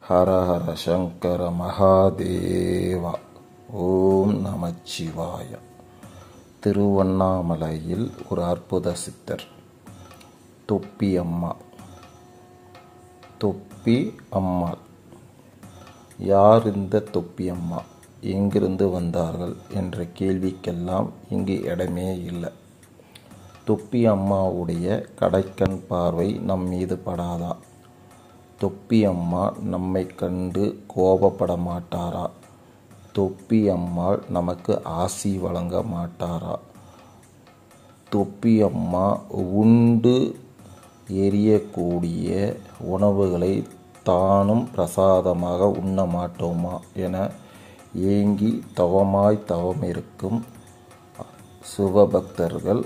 ஹர ஹர சங்கர மகாதேவா. ஓம் நமச்சிவாய. திருவண்ணாமலையில் ஒரு அற்புத சித்தர் தொப்பி அம்மா. தொப்பி அம்மா யார்? இந்த தொப்பி அம்மா எங்கிருந்து வந்தார்கள் என்ற கேள்விக்கெல்லாம் இங்கு இடமே இல்லை. தொப்பி அம்மாவுடைய கடைக்கண் பார்வை நம் மீது படாதா? தொப்பி அம்மா நம்மை கண்டு கோபப்பட மாட்டாரா? தொப்பி அம்மாள் நமக்கு ஆசி வழங்க மாட்டாரா? தொப்பி அம்மா உண்டு எரியக்கூடிய உணவுகளை தானும் பிரசாதமாக உண்ண மாட்டோமா என ஏங்கி தவமிருக்கும் சிவபக்தர்கள்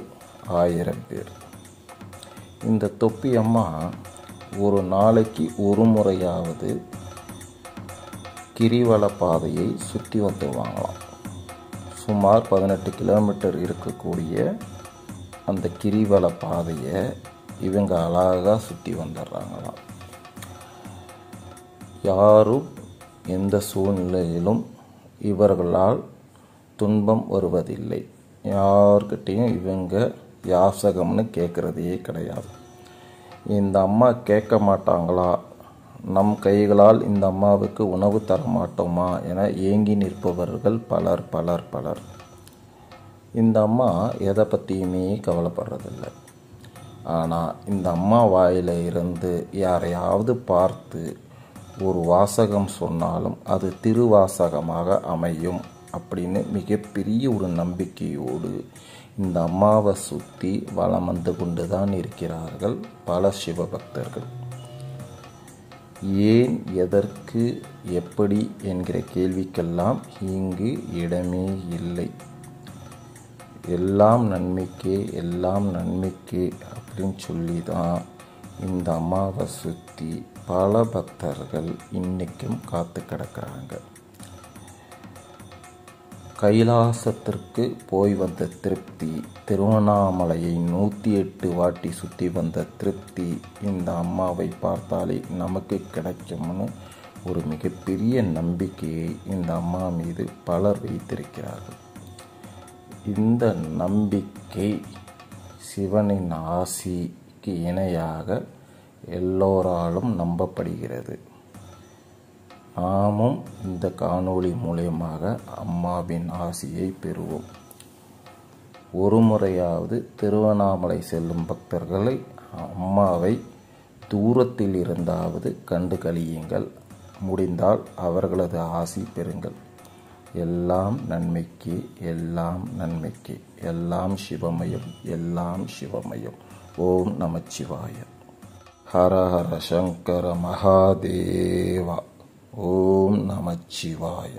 1000 பேர். இந்த தொப்பி அம்மா ஒரு நாளைக்கு ஒரு முறையாவது கிரிவல பாதையை சுற்றி வந்துடுவாங்களாம். சுமார் 18 கிலோமீட்டர் இருக்கக்கூடிய அந்த கிரிவல பாதையை இவங்க அழகாக சுற்றி வந்துடுறாங்களாம். யாரும் எந்த சூழ்நிலையிலும் இவர்களால் துன்பம் வருவதில்லை. யார்கிட்டையும் இவங்க யாசகம்னு கேட்குறதே கிடையாது. இந்த அம்மா கேட்க மாட்டாங்களா? நம் கைகளால் இந்த அம்மாவுக்கு உணவு தர மாட்டோமா என ஏங்கி நிற்பவர்கள் பலர். இந்த அம்மா எதை பற்றியுமே கவலைப்படுறதில்லை. ஆனால் இந்த அம்மா வாயில இருந்து யாரையாவது பார்த்து ஒரு வாசகம் சொன்னாலும் அது திருவாசகமாக அமையும் அப்படின்னு மிகப்பெரிய ஒரு நம்பிக்கையோடு இந்த அம்மாவை சுற்றி வலம் வந்து கொண்டு தான் இருக்கிறார்கள் பல சிவபக்தர்கள். ஏன், எதற்கு, எப்படி என்கிற கேள்விக்கெல்லாம் இங்கு இடமே இல்லை. எல்லாம் நன்மைக்கே அப்படின்னு சொல்லி தான் இந்த அம்மாவை சுற்றி பல பக்தர்கள் இன்றைக்கும் காத்து கிடக்கிறாங்க. கைலாசத்திற்கு போய் வந்த திருப்தி, திருவண்ணாமலையை 108 வாட்டி சுற்றி வந்த திருப்தி இந்த அம்மாவை பார்த்தாலே நமக்கு கிடைக்கும்னு ஒரு மிகப்பெரிய நம்பிக்கையை இந்த அம்மா மீது பலர் வைத்திருக்கிறார்கள். இந்த நம்பிக்கை சிவனின் ஆசிக்கு இணையாக எல்லோராலும் நம்பப்படுகிறது. நாமும் இந்த காணொளி மூலமாக அம்மாவின் ஆசியை பெறுவோம். ஒரு முறையாவது திருவண்ணாமலை செல்லும் பக்தர்களை அம்மாவை தூரத்தில் இருந்தாவது கண்டு கழியுங்கள். முடிந்தால் அவர்களது ஆசி பெறுங்கள். எல்லாம் நன்மைக்கு, எல்லாம் சிவமயம். ஓம் நமச்சிவாய. ஹர ஹர சங்கர மகாதேவா. ஓம் நமச்சிவாய.